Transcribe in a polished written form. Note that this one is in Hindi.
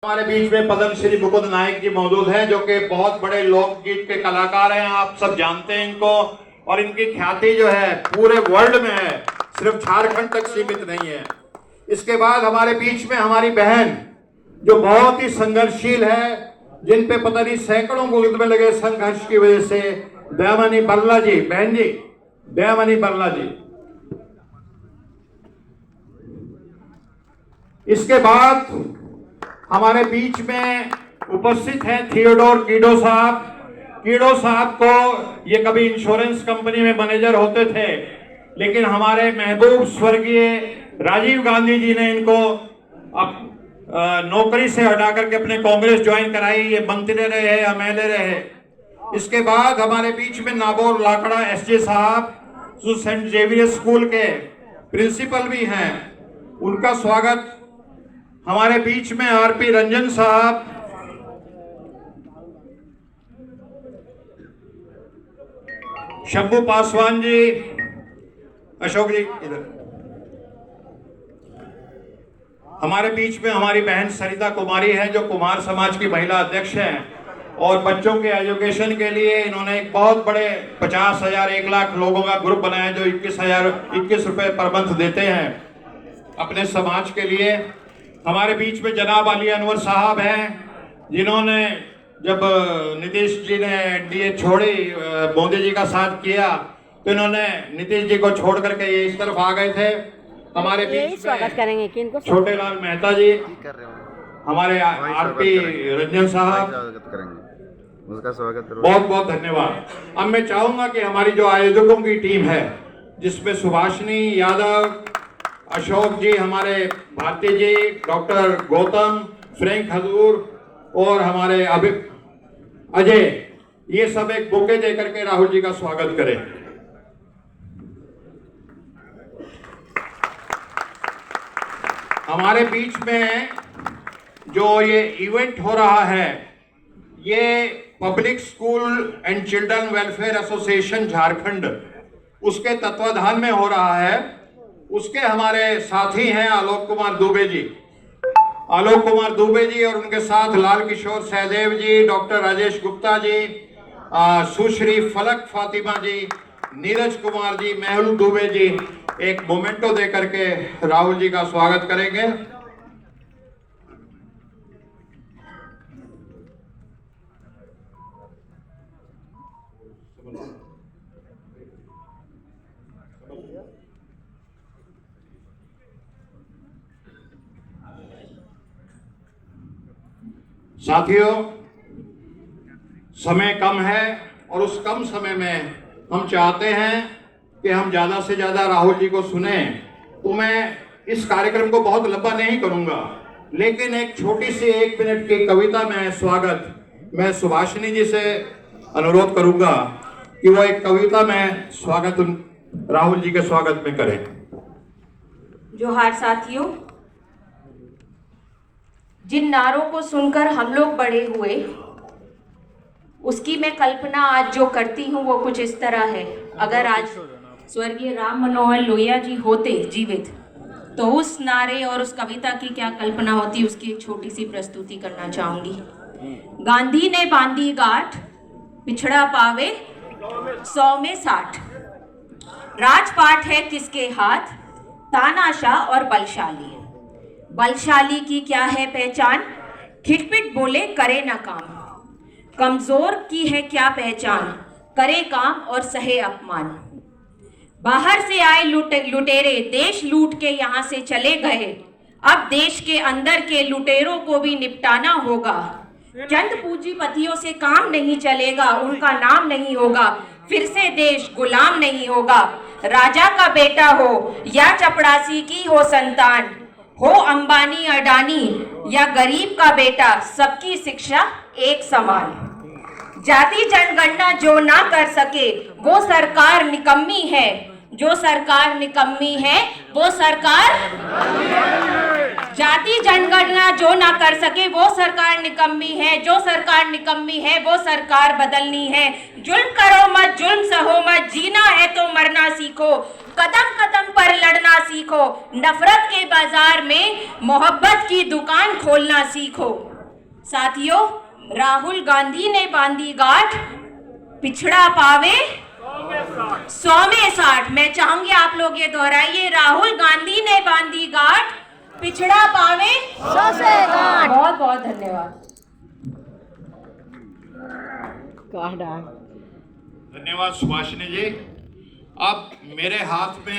हमारे बीच में पद्म श्री मुकुंद नायक जी मौजूद हैं, जो कि बहुत बड़े लोकगीत के कलाकार हैं। आप सब जानते हैं इनको, और इनकी ख्याति जो है पूरे वर्ल्ड में है, सिर्फ झारखंड तक सीमित नहीं है। इसके बाद हमारे बीच में हमारी बहन जो बहुत ही संघर्षशील है, जिन पे पता नहीं सैकड़ों गोलियों में लगे संघर्ष की वजह से, दयामणि बरला जी, बहन जी दयामणि बरला जी। इसके बाद हमारे बीच में उपस्थित हैं थियोडोर कीडो साहब। कीडो साहब को ये कभी इंश्योरेंस कंपनी में मैनेजर होते थे, लेकिन हमारे महबूब स्वर्गीय राजीव गांधी जी ने इनको नौकरी से हटा करके अपने कांग्रेस ज्वाइन कराई। ये मंत्री रहे हैं, एमएलए रहे। इसके बाद हमारे बीच में नागौर लाकड़ा एसजे साहब, जो सेंट जेवियर स्कूल के प्रिंसिपल भी हैं, उनका स्वागत। हमारे बीच में आरपी रंजन साहब, शंभू पासवान जी, अशोक जी इधर। हमारे बीच में हमारी बहन सरिता कुमारी है, जो कुमार समाज की महिला अध्यक्ष हैं, और बच्चों के एजुकेशन के लिए इन्होंने एक बहुत बड़े 50,000 1 लाख लोगों का ग्रुप बनाया, जो 21 रुपए पर मंथ देते हैं अपने समाज के लिए। हमारे बीच में जनाब अली अनवर साहब हैं, जिन्होंने जब नीतीश जी ने एनडीए छोड़ी, मोदी जी का साथ किया, तो इन्होंने नीतीश जी को छोड़ करके ये इस तरफ आ गए थे। हमारे बीच में छोटे लाल मेहता जी, हमारे आरपी रंजन साहब, उसका स्वागत। बहुत बहुत धन्यवाद। अब मैं चाहूंगा कि हमारी जो आयोजकों की टीम है, जिसमें सुभाषिनी यादव, अशोक जी, हमारे भारती जी, डॉक्टर गौतम, फ्रैंक हजूर और हमारे अजय, ये सब एक बुके देकर के राहुल जी का स्वागत करें। हमारे बीच में जो ये इवेंट हो रहा है, ये public school and children welfare association Jharkhand, उसके तत्वाधान में हो रहा है। उसके हमारे साथी हैं आलोक कुमार दुबे जी, और उनके साथ लाल किशोर सहदेव जी, डॉक्टर राजेश गुप्ता जी, सुश्री फलक फातिमा जी, नीरज कुमार जी, मेहुल दुबे जी एक मोमेंटो दे करके राहुल जी का स्वागत करेंगे। साथियों, समय कम है, और उस कम समय में हम चाहते हैं कि हम ज्यादा से ज्यादा राहुल जी को सुने। तो मैं इस कार्यक्रम को बहुत लंबा नहीं करूंगा, लेकिन एक छोटी सी 1 मिनट की कविता में स्वागत मैं सुभाषिनी जी से अनुरोध करूंगा कि वो एक कविता में स्वागत राहुल जी के स्वागत में करें। जोहार साथियों, जिन नारों को सुनकर हम लोग बड़े हुए, उसकी मैं कल्पना आज जो करती हूँ वो कुछ इस तरह है। अगर आज स्वर्गीय राम मनोहर लोहिया जी होते जीवित, तो उस नारे और उस कविता की क्या कल्पना होती, उसकी एक छोटी सी प्रस्तुति करना चाहूंगी। गांधी ने बांधी गांठ, पिछड़ा पावे 100 में 60। राजपाट है किसके हाथ, तानाशाह और बलशाली। बलशाली की क्या है पहचान, खिटपिट बोले करे ना काम। कमजोर की है क्या पहचान, करे काम और सहे अपमान। बाहर से आए लुटेरे देश लूट के यहाँ से चले गए, अब देश के अंदर के लुटेरों को भी निपटाना होगा। चंद पूंजीपतियों से काम नहीं चलेगा, उनका नाम नहीं होगा, फिर से देश गुलाम नहीं होगा। राजा का बेटा हो या चपड़ासी की हो संतान, हो अंबानी अडानी या गरीब का बेटा, सबकी शिक्षा एक समान। जाति जनगणना जो ना कर सके वो सरकार निकम्मी है, जो सरकार निकम्मी है वो सरकार। जाति जनगणना जो ना कर कर सके वो सरकार निकम्मी है। जो सरकार निकम्मी है वो सरकार बदलनी है। जुल्म करो मत, जुल्म सहो मत, जीना है तो मरना सीखो, कदम कदम पर लड़ना सीखो, नफरत के बाजार में मोहब्बत की दुकान खोलना सीखो। साथियों, राहुल गांधी ने बांधी गांठ, पिछड़ा पावे 100 में 60। मैं चाहूंगी आप लोग ये दोहराइए, राहुल गांधी ने बांधी गांठ, पिछड़ा पावे 100 से गांठ। बहुत बहुत धन्यवाद। धन्यवाद सुभाषिनी जी। अब मेरे हाथ में